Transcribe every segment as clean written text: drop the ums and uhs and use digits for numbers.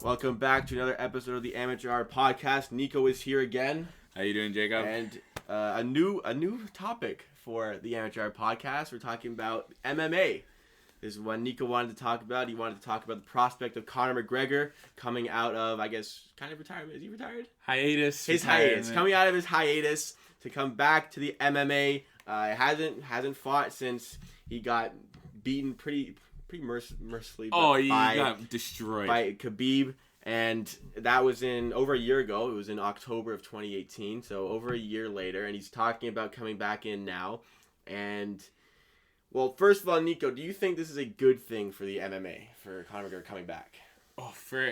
Welcome back to another episode of the Amateur Hour Podcast. Nico is here again. How you doing, Jacob? And a new topic for the Amateur Hour Podcast. We're talking about MMA. This is what Nico wanted to talk about. He wanted to talk about the prospect of Conor McGregor coming out of, I guess, kind of retirement. Is he retired? Hiatus. His hiatus. Coming out of his hiatus to come back to the MMA. Hasn't fought since he got beaten pretty mercilessly. He got destroyed by Khabib, and that was over a year ago. It was in October of 2018, so over a year later, and he's talking about coming back in now. And well, first of all, Nico, do you think this is a good thing for the MMA, for Conor McGregor coming back? For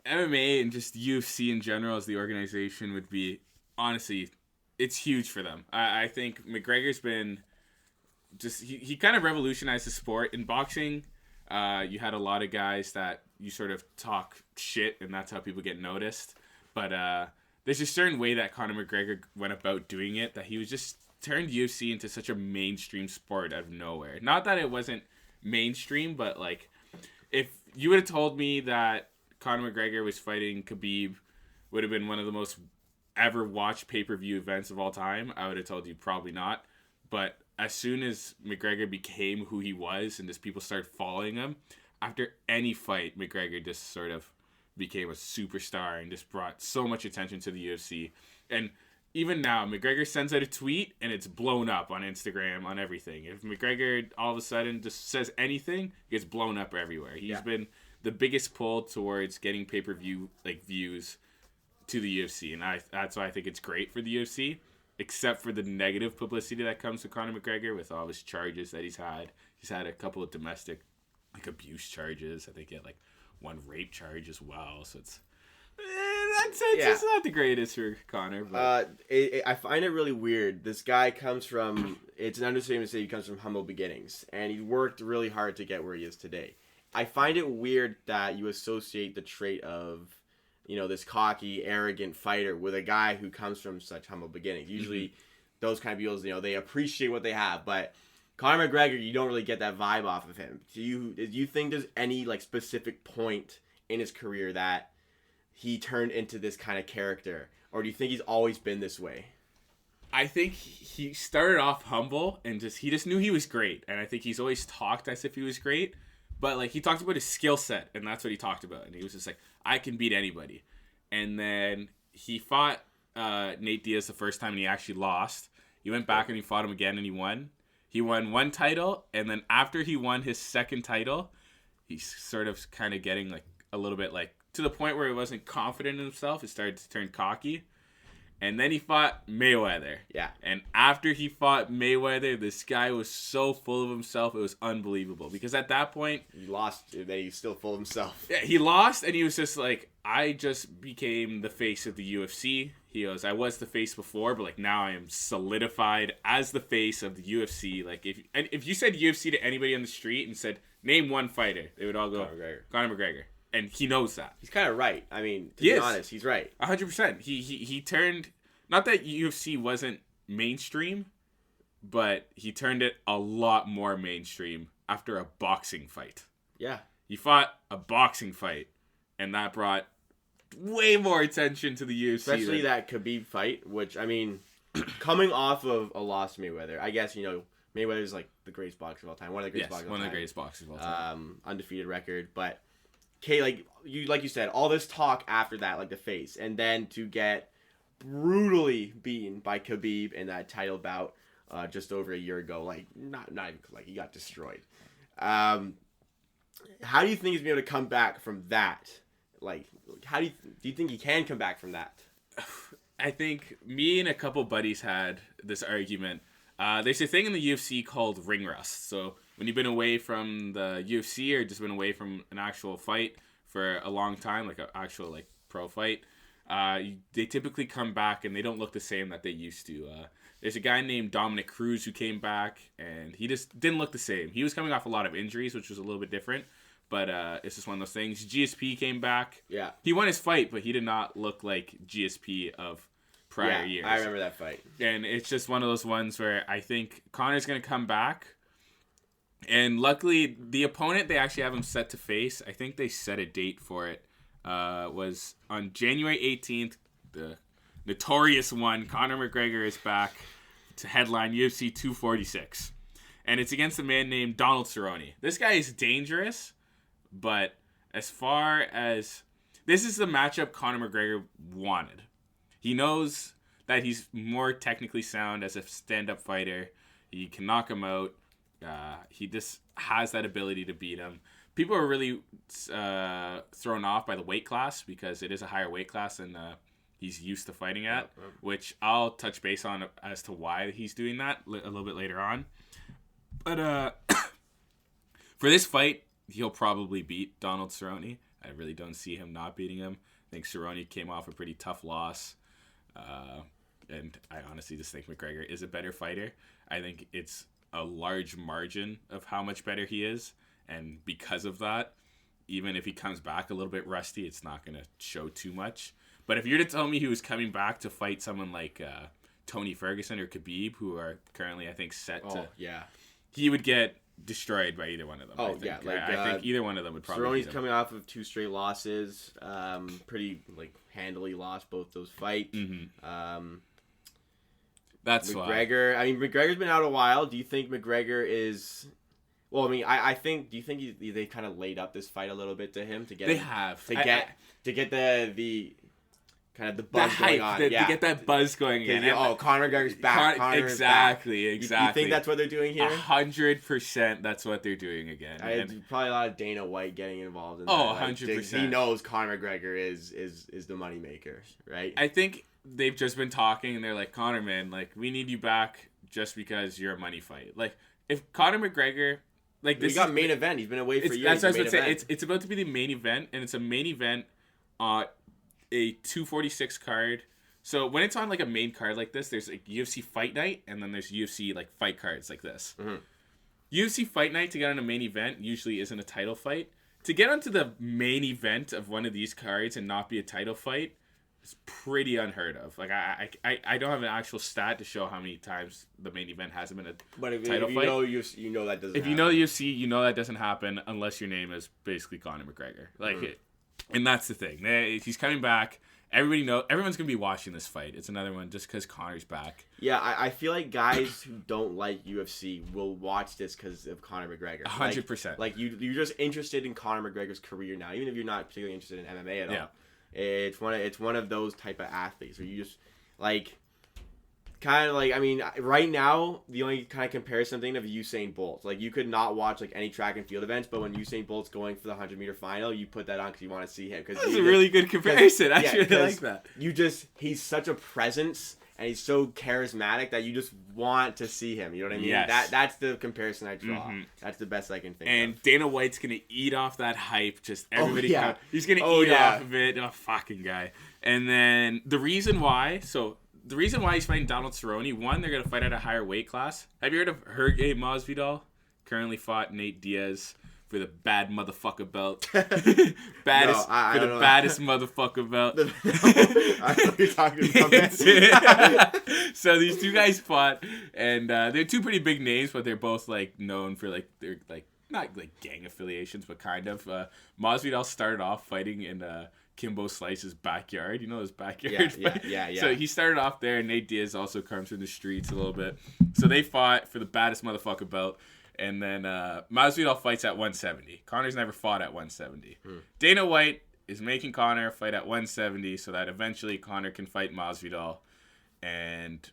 MMA and just UFC in general as the organization would be, honestly, it's huge for them. I think McGregor's been he kind of revolutionized the sport. In boxing, you had a lot of guys that you sort of talk shit, and that's how people get noticed. But there's a certain way that Conor McGregor went about doing it, that he was just turned UFC into such a mainstream sport out of nowhere. Not that it wasn't mainstream, but like, if you would have told me that Conor McGregor was fighting Khabib, would have been one of the most ever watched pay-per-view events of all time, I would have told you probably not. But as soon as McGregor became who he was and just people started following him, after any fight, McGregor just sort of became a superstar and just brought so much attention to the UFC. And even now, McGregor sends out a tweet and it's blown up on Instagram, on everything. If McGregor all of a sudden just says anything, it gets blown up everywhere. He's been the biggest pull towards getting pay-per-view views to the UFC, and that's why I think it's great for the UFC. Except for the negative publicity that comes to Conor McGregor with all his charges that he's had. He's had a couple of domestic abuse charges. I think he had one rape charge as well. So it's not the greatest for Conor. But I find it really weird. This guy comes from, it's an understatement to say he comes from humble beginnings, and he worked really hard to get where he is today. I find it weird that you associate the trait of, this cocky, arrogant fighter with a guy who comes from such humble beginnings. Usually, those kind of people, they appreciate what they have. But Conor McGregor, you don't really get that vibe off of him. Do you think there's any specific point in his career that he turned into this kind of character, or do you think he's always been this way? I think he started off humble and he just knew he was great, and I think he's always talked as if he was great. But he talked about his skill set, and that's what he talked about. And he was just like, I can beat anybody. And then he fought Nate Diaz the first time, and he actually lost. He went back and he fought him again, and he won. He won one title, and then after he won his second title, he's sort of kind of getting a little bit to the point where he wasn't confident in himself. He started to turn cocky. And then he fought Mayweather. Yeah. And after he fought Mayweather, this guy was so full of himself, it was unbelievable. Because at that point, he lost, and then he's still full of himself. Yeah, he lost, and he was just like, I just became the face of the UFC. He goes, I was the face before, but now I am solidified as the face of the UFC. If you said UFC to anybody on the street and said, name one fighter, they would all go, Conor McGregor. And he knows that. He's kind of right. I mean, to be honest, he's right. 100%. He turned, not that UFC wasn't mainstream, but he turned it a lot more mainstream after a boxing fight. Yeah. He fought a boxing fight, and that brought way more attention to the UFC. Especially that Khabib fight, which, I mean, coming off of a loss to Mayweather, I guess, Mayweather's the greatest boxer of all time. One of the greatest boxers of all time. One of the greatest boxers of all time. Undefeated record, but okay, like you said, all this talk after that, the face, and then to get brutally beaten by Khabib in that title bout just over a year ago, not even he got destroyed. How do you think he's gonna be able to come back from that? How do you think he can come back from that? I think me and a couple buddies had this argument. There's a thing in the UFC called ring rust. So when you've been away from the UFC or just been away from an actual fight for a long time, an actual pro fight, they typically come back and they don't look the same that they used to. There's a guy named Dominic Cruz who came back and he just didn't look the same. He was coming off a lot of injuries, which was a little bit different, but it's just one of those things. GSP came back. Yeah. He won his fight, but he did not look like GSP of prior years. I remember that fight. And it's just one of those ones where I think Conor's going to come back. And luckily, the opponent they actually have him set to face, I think they set a date for it was on January 18th. The Notorious one, Conor McGregor, is back to headline UFC 246. And it's against a man named Donald Cerrone. This guy is dangerous, but as far as... This is the matchup Conor McGregor wanted. He knows that he's more technically sound as a stand-up fighter. He can knock him out. He just has that ability to beat him. People are really thrown off by the weight class because it is a higher weight class than he's used to fighting at, which I'll touch base on as to why he's doing that a little bit later on. But for this fight, he'll probably beat Donald Cerrone. I really don't see him not beating him. I think Cerrone came off a pretty tough loss. And I honestly just think McGregor is a better fighter. I think it's a large margin of how much better he is. And because of that, even if he comes back a little bit rusty, it's not going to show too much. But if you're to tell me he was coming back to fight someone like Tony Ferguson or Khabib, who are currently, I think, set to... yeah. He would get destroyed by either one of them. Oh, I think. yeah. I think either one of them would probably Cerrone's coming off of 2 straight losses. Pretty, handily lost both those fights. Mm-hmm. That's McGregor. why. I mean, McGregor's been out a while. Do you think McGregor is... Well, I mean, I think... Do you think they kind of laid up this fight a little bit to him to get... They have. To get the kind of the buzz going on. To get that buzz going again. Conor McGregor's back. Exactly. You think that's what they're doing here? 100% that's what they're doing again. Probably a lot of Dana White getting involved in that. 100%. He knows Conor McGregor is the moneymaker, right? I think they've just been talking and they're like, Conor, man, we need you back just because you're a money fight. If Conor McGregor... He got main event. He's been away for years. That's what I was going to say. It's about to be the main event, and it's a main event on a 246 card. So when it's on a main card like this, there's UFC Fight Night, and then there's UFC fight cards like this. Mm-hmm. UFC Fight Night to get on a main event usually isn't a title fight. To get onto the main event of one of these cards and not be a title fight is pretty unheard of. I don't have an actual stat to show how many times the main event hasn't been a title fight. You know that doesn't. If you know the UFC, you know that doesn't happen unless your name is basically Conor McGregor. And that's the thing. He's coming back. Everybody knows. Everyone's gonna be watching this fight. It's another one just because Conor's back. Yeah, I feel like guys who don't like UFC will watch this because of Conor McGregor. 100%. You're just interested in Conor McGregor's career now, even if you're not particularly interested in MMA at all. Yeah. It's one of those type of athletes where you just right now the only kind of comparison thing of Usain Bolt. You could not watch any track and field events, but when Usain Bolt's going for the 100-meter final, you put that on because you want to see him. That's a really good comparison. I really like that. He's such a presence and he's so charismatic that you just want to see him. You know what I mean? Yes. That's the comparison I draw. Mm-hmm. That's the best I can think of. And Dana White's gonna eat off that hype. Just everybody. He's gonna eat off of it. Oh, fucking guy. And then the reason why he's fighting Donald Cerrone, one, they're going to fight at a higher weight class. Have you heard of Jorge Masvidal? Currently fought Nate Diaz for the bad motherfucker belt. Baddest motherfucker belt. I know what you're talking about. So these two guys fought, and they're two pretty big names, but they're both known for their not gang affiliations, but kind of. Masvidal started off fighting in Kimbo Slice's backyard. You know his backyard? Yeah. So he started off there, and Nate Diaz also comes from the streets a little bit. So they fought for the baddest motherfucker belt. And then Masvidal fights at 170. Conor's never fought at 170. Dana White is making Conor fight at 170 so that eventually Conor can fight Masvidal. And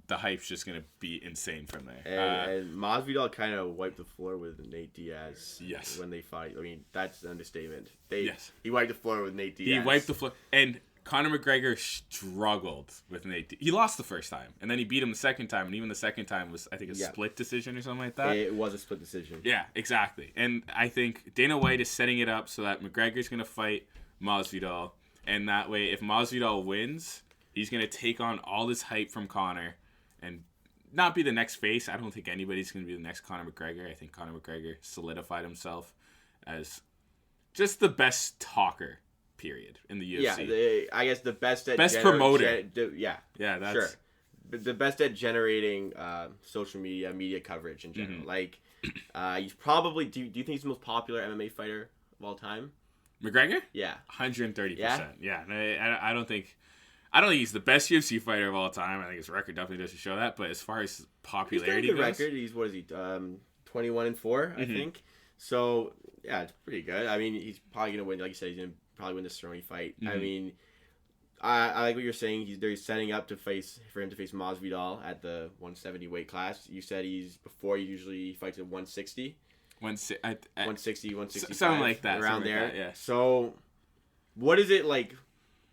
the hype's just going to be insane from there. And Masvidal kind of wiped the floor with Nate Diaz. Yes. When they fought. I mean, that's an understatement. Yes. He wiped the floor with Nate Diaz. He wiped the floor. And Conor McGregor struggled with Nate Diaz. He lost the first time. And then he beat him the second time. And even the second time was, I think, a split decision or something like that. It was a split decision. Yeah, exactly. And I think Dana White is setting it up so that McGregor's going to fight Masvidal. And that way, if Masvidal wins, he's going to take on all this hype from Conor and not be the next face. I don't think anybody's going to be the next Conor McGregor. I think Conor McGregor solidified himself as just the best talker, period, in the UFC. I guess the best at promoter. That's sure. The best at generating social media coverage in general. Mm-hmm. He's probably. Do you think he's the most popular MMA fighter of all time? McGregor? Yeah. 130%. Yeah. I don't think he's the best UFC fighter of all time. I think his record definitely doesn't show that. But as far as popularity goes, record. He's what is he? 21-4, I think. So yeah, it's pretty good. I mean, he's probably gonna win. Like you said, he's gonna probably win the Cerrone fight. I mean, I like what you're saying. They're setting up for him to face Masvidal at the 170 weight class. You said he usually fights at 160. 160, 165. Something like that. Around there. Like that, yeah. So, what is it like?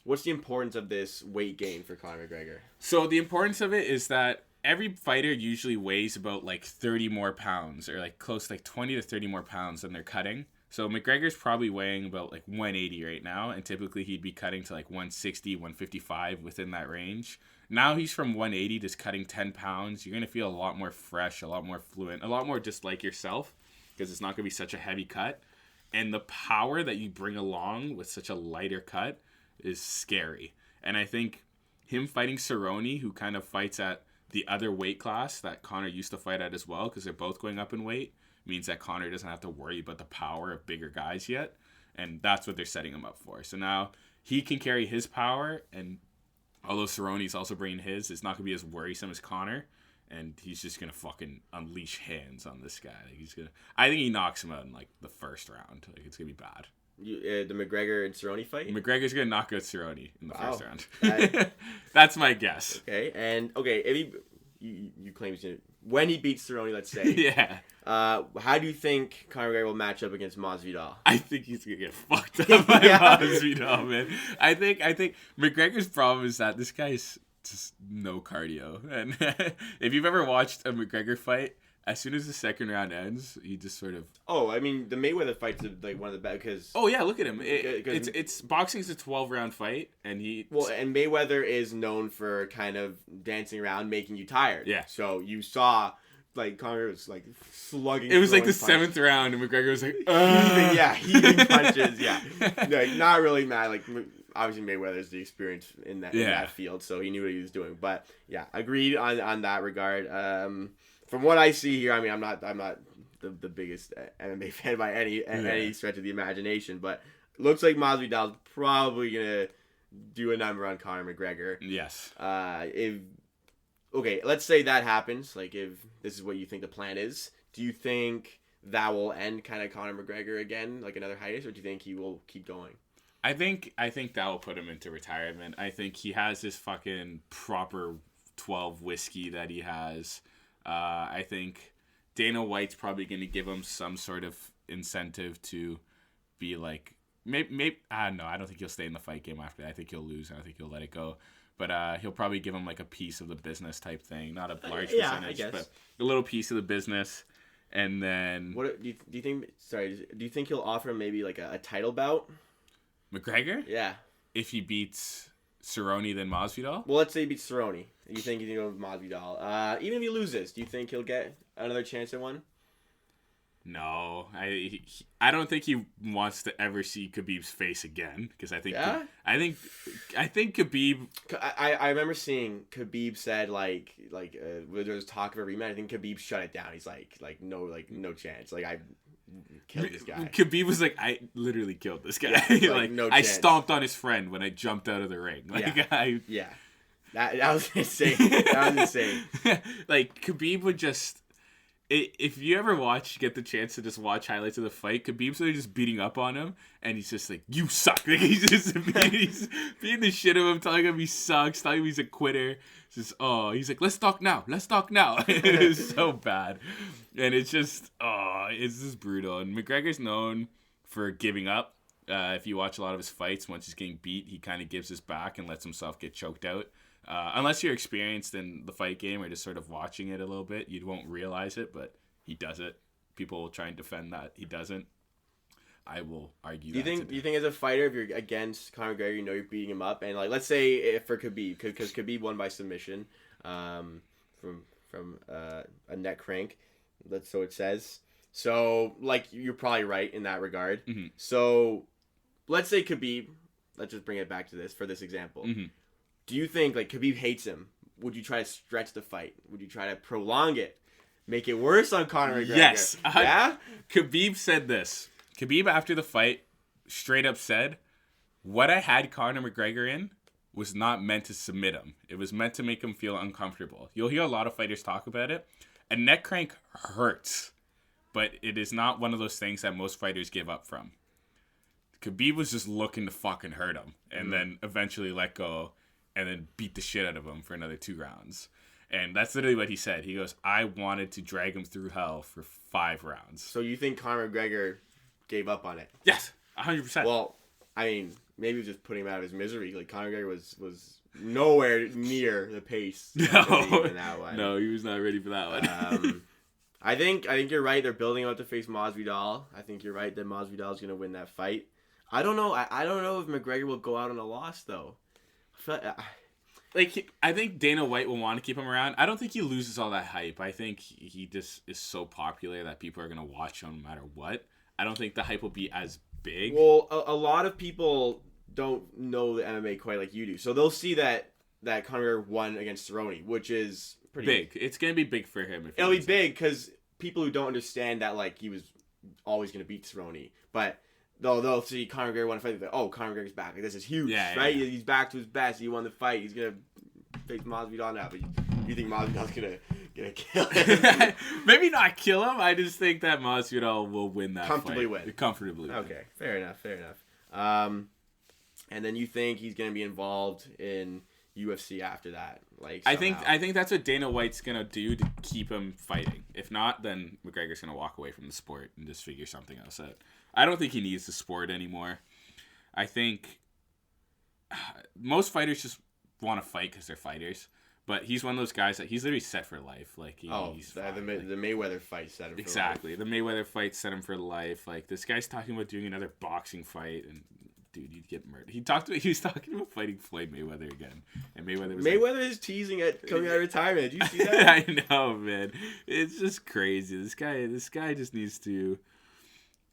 What's the importance of this weight gain for Conor McGregor? So, the importance of it is that every fighter usually weighs about like 30 more pounds or like close to like 20 to 30 more pounds than they're cutting. So McGregor's probably weighing about like 180 right now, and typically he'd be cutting to like 160, 155 within that range. Now he's from 180, just cutting 10 pounds. You're going to feel a lot more fresh, a lot more fluent, a lot more just like yourself, because it's not going to be such a heavy cut. And the power that you bring along with such a lighter cut is scary. And I think him fighting Cerrone, who kind of fights at the other weight class that Conor used to fight at as well, because they're both going up in weight, means that Conor doesn't have to worry about the power of bigger guys yet. And that's what they're setting him up for. So now he can carry his power, and although Cerrone's also bringing his, it's not going to be as worrisome as Conor. And he's just going to fucking unleash hands on this guy. Like I think he knocks him out in like the first round. Like it's going to be bad. The McGregor and Cerrone fight? McGregor's going to knock out Cerrone in the first round. That's my guess. Okay, and if you claim he's going to... When he beats Cerrone, let's say. Yeah. How do you think Conor McGregor will match up against Masvidal? I think he's going to get fucked up by Masvidal, man. I think McGregor's problem is that this guy's just no cardio. And if you've ever watched a McGregor fight, as soon as the second round ends, he just sort of... Oh, I mean, the Mayweather fight's like one of the best because... Oh, yeah, look at him. It's boxing's a 12-round fight, and he... Well, and Mayweather is known for kind of dancing around, making you tired. Yeah. So you saw, like, Conor was, like, slugging... It was like the seventh round, and McGregor was like... heaving punches, yeah. Like, not really mad, like... Obviously, Mayweather's the experience in that field, so he knew what he was doing. But yeah, agreed on that regard. From what I see here, I mean, I'm not the biggest MMA fan by any stretch of the imagination, but looks like Masvidal's probably gonna do a number on Conor McGregor. Yes. Let's say that happens. Like, if this is what you think the plan is, do you think that will end kind of Conor McGregor again, like another hiatus, or do you think he will keep going? I think that will put him into retirement. I think he has this fucking proper 12 whiskey that he has. I think Dana White's probably going to give him some sort of incentive to be like, maybe I don't know. I don't think he'll stay in the fight game after that. I think he'll lose, and I think he'll let it go. But he'll probably give him like a piece of the business type thing, not a large percentage, but a little piece of the business. And then what do you think? Sorry, do you think he'll offer him maybe like a title bout? McGregor? Yeah. If he beats Cerrone, then Masvidal? Well, let's say he beats Cerrone. You think he's going to go with Masvidal. Even if he loses, do you think he'll get another chance at one? No. I don't think he wants to ever see Khabib's face again. Because I think... Yeah? I think Khabib... I remember seeing Khabib said, like when there was talk of a rematch, I think Khabib shut it down. He's like no chance. Like, I... killed this guy. Khabib was like, I literally killed this guy. Yeah, like no I chance. Stomped on his friend when I jumped out of the ring. Like, yeah. That was insane. That was insane. Like, Khabib would just... If you ever get the chance to just watch highlights of the fight, Khabib's really just beating up on him, and he's just like, you suck. Like, he's just beating the shit out of him, telling him he sucks, telling him he's a quitter. He's like, let's talk now. It's so bad. And it's just brutal. And McGregor's known for giving up. If you watch a lot of his fights, once he's getting beat, he kind of gives his back and lets himself get choked out. Unless you're experienced in the fight game or just sort of watching it a little bit, you won't realize it, but he does it. People will try and defend that. He doesn't. I will argue do you think as a fighter, if you're against Conor McGregor, you know you're beating him up, and like, let's say for Khabib, because Khabib won by submission from a neck crank, so it says. So, like, you're probably right in that regard. Mm-hmm. So, let's say Khabib, let's just bring it back to this, for this example. Mm-hmm. Do you think, like, Khabib hates him? Would you try to stretch the fight? Would you try to prolong it? Make it worse on Conor McGregor? Yes. Yeah? Khabib said this. Khabib, after the fight, straight up said, what I had Conor McGregor in was not meant to submit him. It was meant to make him feel uncomfortable. You'll hear a lot of fighters talk about it. A neck crank hurts, but it is not one of those things that most fighters give up from. Khabib was just looking to fucking hurt him and then eventually let go and then beat the shit out of him for another 2 rounds. And that's literally what he said. He goes, I wanted to drag him through hell for 5 rounds. So you think Conor McGregor gave up on it? Yes, 100%. Well, I mean, maybe he was just putting him out of his misery. Like, Conor McGregor was nowhere near the pace. In that one. No, he was not ready for that one. I think you're right. They're building out to face Masvidal. I think you're right that Masvidal is going to win that fight. I don't know. I don't know if McGregor will go out on a loss, though. I think Dana White will want to keep him around. I don't think he loses all that hype. I think he just is so popular that people are going to watch him no matter what. I don't think the hype will be as big. Well, a lot of people don't know the MMA quite like you do. So they'll see that Conor won against Cerrone, which is pretty big. It's going to be big for him. It'll be big because people who don't understand that, like, he was always going to beat Cerrone. But they'll see Conor McGregor won a fight. Like, oh, Conor McGregor's back. Like, this is huge, right? Yeah. He's back to his best. He won the fight. He's going to face Masvidal now. But you think Masvidal's going to kill him? Maybe not kill him. I just think that Masvidal will win that Comfortably fight. win. Comfortably win. Okay, fair enough. And then you think he's going to be involved in UFC after that? Like, somehow. I think that's what Dana White's going to do to keep him fighting. If not, then McGregor's going to walk away from the sport and just figure something else out. I don't think he needs the sport anymore. I think most fighters just want to fight because they're fighters. But he's one of those guys that he's literally set for life. Like, he's fine. The Mayweather fight set him for life. Exactly. The Mayweather fight set him for life. Like, this guy's talking about doing another boxing fight, and dude, you'd get murdered. He was talking about fighting Floyd Mayweather again, and Mayweather is teasing at coming out of retirement. Did you see that? I know, man. It's just crazy. This guy just needs to.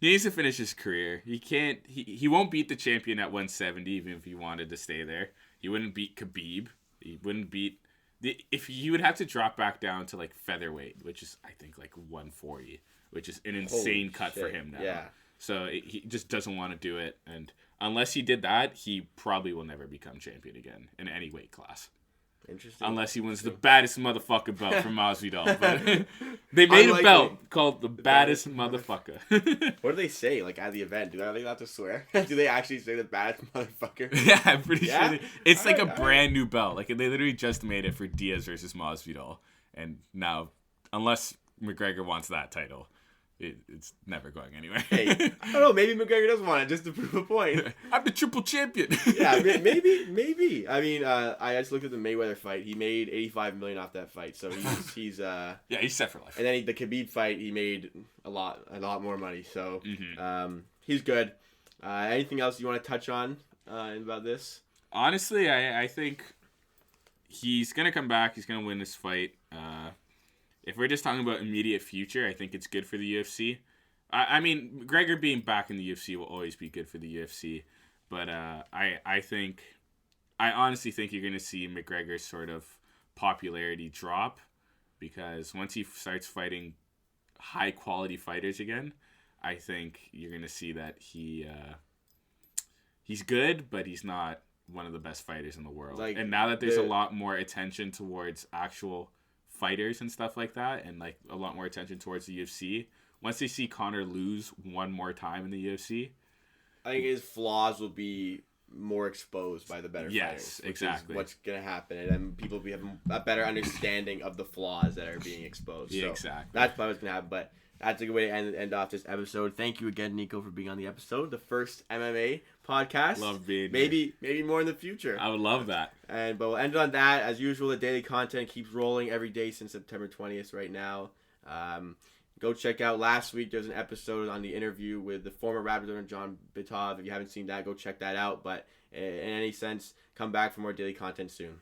He needs to finish his career. He can't. He won't beat the champion at 170, even if he wanted to stay there. He wouldn't beat Khabib. He wouldn't beat. If he would have to drop back down to like featherweight, which is I think like 140, which is an insane cut for him now. Yeah. So he just doesn't want to do it, and unless he did that, he probably will never become champion again in any weight class. Interesting. Unless he wins the baddest motherfucker belt from Masvidal. But they made a belt called the baddest motherfucker. What do they say, like, at the event? Do they have to swear? Do they actually say the baddest motherfucker? Yeah, I'm pretty sure. It's like a brand new belt. Like, they literally just made it for Diaz versus Masvidal. And now, unless McGregor wants that title, it's never going anywhere. Hey, I don't know. Maybe McGregor does want it just to prove a point. I'm the triple champion. Yeah, maybe. I mean, I just looked at the Mayweather fight. He made $85 million off that fight, so he's yeah, he's set for life. And then the Khabib fight, he made a lot more money. So he's good. Anything else you want to touch on about this? Honestly, I think he's gonna come back. He's gonna win this fight. If we're just talking about immediate future, I think it's good for the UFC. I mean, McGregor being back in the UFC will always be good for the UFC. But I honestly think you're going to see McGregor's sort of popularity drop. Because once he starts fighting high-quality fighters again, I think you're going to see that he's good, but he's not one of the best fighters in the world. Like, and now that there's a lot more attention towards actual fighters and stuff like that, and like a lot more attention towards the UFC. Once they see Conor lose one more time in the UFC, I think his flaws will be more exposed by the better fighters. Yes, exactly. What's gonna happen, and then people will have a better understanding of the flaws that are being exposed. Yeah, so exactly. That's probably what's gonna happen. But that's a good way to end off this episode. Thank you again, Nico, for being on the episode. The first MMA podcast. Love being here. Maybe more in the future. I would love that. But we'll end on that. As usual, the daily content keeps rolling every day since September 20th right now. Go check out last week. There's an episode on the interview with the former Raptors owner John Bitov. If you haven't seen that, go check that out. But in any sense, come back for more daily content soon.